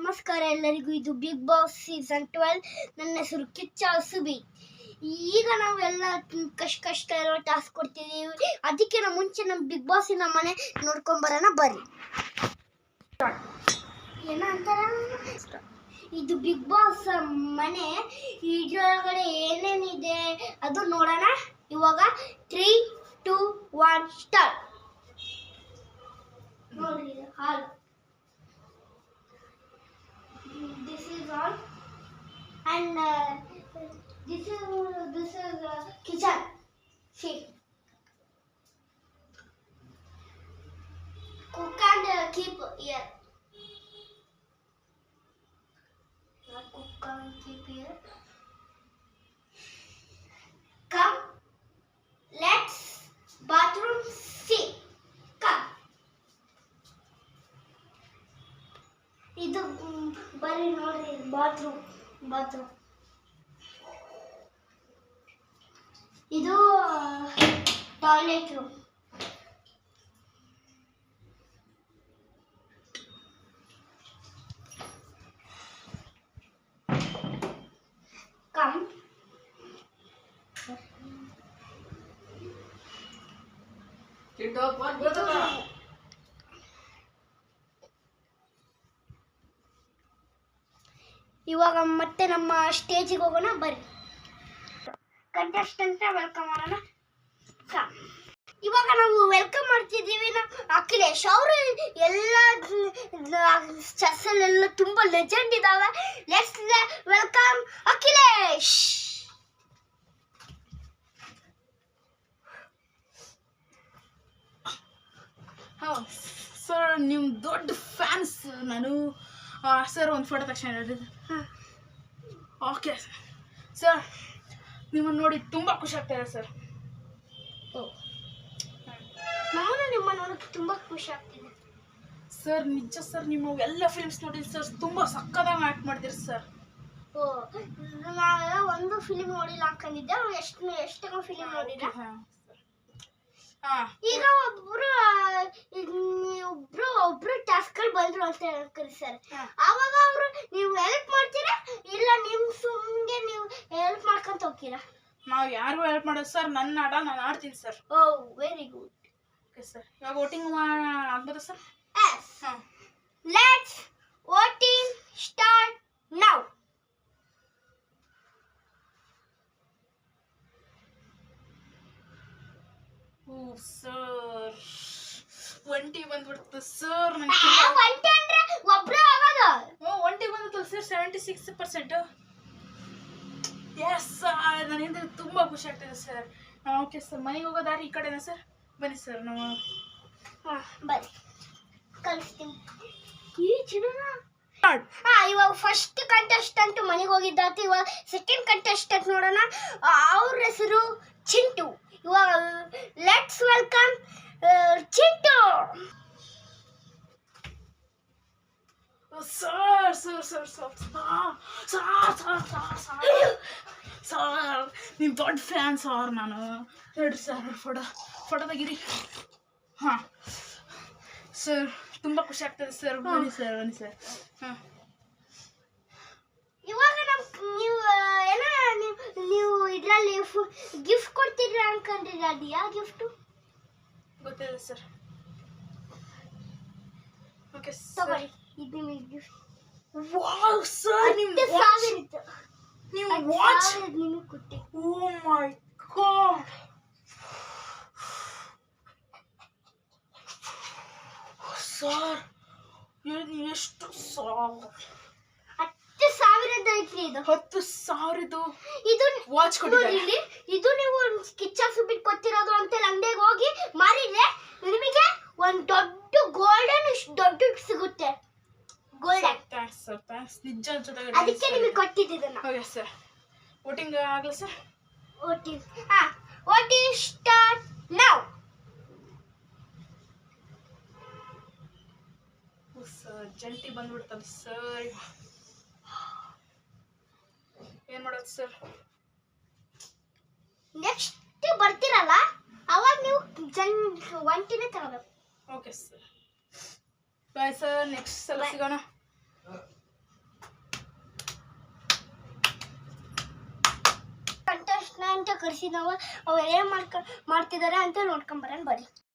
ನಮಸ್ಕಾರ ಎಲ್ಲರಿಗೂ. ಇದು ಬಿಗ್ ಬಾಸ್ ಸೀಸನ್ 12. ನನ್ನ ಹೆಸರು ಕಿಚ್ಚ ಸುಬಿ. ಈಗ ನಾವು ಎಲ್ಲ ಕಷ್ಟ ಇರೋ ಟಾಸ್ಕ್ ಕೊಡ್ತಿದ್ದೀವಿ. ಅದಕ್ಕೆ ನಾವು ಮುಂಚೆ ನಮ್ಮ ಬಿಗ್ ಬಾಸಿನ ಮನೆ ನೋಡ್ಕೊಂಬರೋಣ ಬರ್ರಿ. ಏನಂತಾರ, ಇದು ಬಿಗ್ ಬಾಸ್ ಮನೆ. ಇದರೊಳಗಡೆ ಏನೇನಿದೆ ಅದು ನೋಡೋಣ ಇವಾಗ. 3, 2, 1 ಸ್ಟಾರ್ಟ್. ನೋಡ್ರಿ ಹಾಲ್. This is all, and this is kitchen. See, cook and keep here. Cook and keep here. Come, let's bathroom. See, come. ಇದು ಬರೀ ನೋಡ್ರಿ ಬಾತ್ರೂಮ್. ಇದು ಟಾಯ್ಲೆಟ್ ರೂಮ್. ಕಮ್, ಇವಾಗ ಮತ್ತೆ ನಮ್ಮ ಸ್ಟೇಜಿಗೆ ಹೋಗೋಣ ಬರ್ರಿ. ಕಂಟೆಸ್ಟೆಂಟ್ ವೆಲ್ಕಮ್ ಮಾಡೋಣ. ಇವಾಗ ನಾವು ವೆಲ್ಕಮ್ ಮಾಡ್ತಿದ್ದೀವಿ ಅಖಿಲೇಶ್ ಅವರು. ಎಲ್ಲ ಚೆಸ್ಸಲ್ಲೆಲ್ಲ ತುಂಬ ಲೆಜೆಂಡ್ ಇದ್ದಾವೆ. Let's welcome Akhilesh. ಸರ್ ನಿಮ್ಮ ದೊಡ್ಡ ಫ್ಯಾನ್ಸ್ ನಾನು. ಸರ್ ಒಂದು ಫೋಟೋ ತಕ್ಷಣ ಹೇಳ್ರಿ. ಓಕೆ ಸರ್, ನಿಮ್ಮನ್ನು ನೋಡಿ ತುಂಬ ಖುಷಿ ಆಗ್ತಾಯಿದೆ ಸರ್. ನಾನು ನಿಮ್ಮ ನೋಡೋಕ್ಕೆ ತುಂಬ ಖುಷಿ ಆಗ್ತಿದೆ ಸರ್. ನಿಜ ಸರ್, ನಿಮ್ಮ ಎಲ್ಲ ಫಿಲ್ಮ್ಸ್ ನೋಡಿದ್ರಿ ಸರ್. ತುಂಬ ಸಕ್ಕದಾಗಿ ಆ್ಯಕ್ಟ್ ಮಾಡ್ತೀರಿ ಸರ್. ನಾನು ಒಂದು ಫಿಲ್ಮ್ ನೋಡಿಲ್ಲ ಅನ್ಕೊಂಡಿದ್ದೆ. ಎಷ್ಟು ಫಿಲ್ಮ್ ನೋಡಿಲ್ಲ. ಈಗ ಒಬ್ರು ಟಾಸ್ಕ್ಗಳು ಬಂದ್ರು ಅಂತ ಹೇಳ್ತಾರೆ ಸರ್. ಆವಾಗ ಅವರು ನೀವು ಹೆಲ್ಪ್ ಮಾಡ್ತೀರಾ ಇಲ್ಲ ಸುಮ್ಮನೆ ನೀವು ಹೆಲ್ಪ್ ಮಾಡ್ಕೊಂತ ಹೋಗ್ತೀರಾ? ನಾವು ಯಾರಿಗೂ ಹೆಲ್ಪ್ ಮಾಡೋದು ಸರ್. ನನ್ನ ಆಟ ನಾನು ಆಡ್ತೀನಿ ಸರ್. ಓ ವೆರಿ ಗುಡ್. ಓಕೆ ಸರ್, ಇವಾಗ ವೋಟಿಂಗ್ ಆಗ್ಬೋದಾ sir? Let's voting start now. Sir ಒಂಟಿ ಬಂದ್ಬಿಡ್ತು ಸರ್. ಒಂಟಿ ಅಂದ್ರೆ ಒಬ್ರು ಆಗೋದು. ಒಂಟಿ ಬಂದಿತ್ತು ಸರ್. 76%. ಎಸ್ ಸರ್, ನನಗೆ ತುಂಬ ಖುಷಿ ಆಗ್ತಿದೆ ಸರ್. ಓಕೆ ಸರ್, ಮನೆಗೆ ಹೋಗೋ ದಾರಿ ಈ ಕಡೆನಾ ಸರ್? ಬನ್ನಿ ಸರ್, ನಾವು ಬನ್ನಿ ಕಳಿಸ್ತೀನಿ. ಇವಾಗ ಫಸ್ಟ್ ಕಂಟೆಸ್ಟೆಂಟ್ ಮನೆಗೆ ಹೋಗಿದ್ದಾತು. ಇವಾಗ ಸೆಕೆಂಡ್ ಕಂಟೆಸ್ಟೆಂಟ್ ನೋಡೋಣ. ಅವ್ರ ಹೆಸರು ಚಿಂಟು. ಇವಾಗ let's welcome Chintu. Sir sir sir sir sir ನಿಮ್ಮ ದೊಡ್ಡ ಫ್ಯಾನ್ ಸರ್ ನಾನು. ಹೇಳ್ರಿ ಸರ್, ಫೋಟೋ ತೆಗೀರಿ. ಹಾಂ ಸರ್, ತುಂಬ ಖುಷಿ ಆಗ್ತದೆ ಸರ್. ಬನ್ನಿ ಸರ್. ಹಾಂ, ಇವಾಗ ನೀವು ಇದರಲ್ಲಿ ಗಿಫ್ಟ್ ಕೊಡ್ತಿದ್ರ ಅನ್ಕೊಂಡಿರ. ಅದು ಯಾವ ಗಿಫ್ಟು ಗೊತ್ತಿಲ್ಲ ಸರ್. ಓಕೆ ತಗೊಳ್ಳಿ, ಇದು ನಿಮಗೆ ಗಿಫ್ಟ್. ವಾವ್ ಸರ್, ನೀವು ವಾಚ್ ನಿಮಗೆ ಕೊಟ್ಟೆ. ಓ ಮೈ ಗಾಡ್ ಸರ್, ಎಷ್ಟು ಸರ್? 10,000 ಐತ್ರಿ ಇದು. 10,000 ಇದು ವಾಚ್ ಕೊಟ್ಟಿದ್ದಾರೆ. ಇದು ನೀವು ಕಿಚ್ಚ ಸುಬ್ಬಿಟ್ ಕೊಟ್ಟಿರೋದು ಅಂತ ಅಂಗಡಿಗೆ ಹೋಗಿ ಮಾರಿದ್ರೆ ನಿಮಗೆ ಒಂದು ದೊಡ್ಡ ಗೋಲ್ಡನ್ ದೊಡ್ಡ ಸಿಗುತ್ತೆ. ಗೋಲ್ಡನ್. Thanks sir, thanks. ನಿಜ ಜೊತೆಗೆ ಅದಕ್ಕೆ ನಿಮಗೆ ಕೊಟ್ಟಿದ್ದನ್ನ. ಓಕೆ ಸರ್, ವೋಟಿಂಗ್ ಆಗಲ್ಲ sir? Voting start now. Sir ಜಂಟಿ ಬಂದ್ಬಿಡ್ತದೆ ಸರ್. ಏನು ಮಾಡೋದು ಸರ್? ನೆಕ್ಸ್ಟ್ ಬರ್ತಿರಲ್ಲ ಅವಾಗ ನೀವು ಒಂಟಿನೇ ತಗೋಬೇಕು. Okay sir, bye sir. Next ಸಲ ಸಿಗೋಣ. ಅಂತ ಕರ್ಸಿದವ, ಅವ್ರು ಏನ್ ಮಾಡ್ತಿದಾರೆ ಅಂತ ನೋಡ್ಕೊಂಬರೋಣ ಬರ್ರಿ.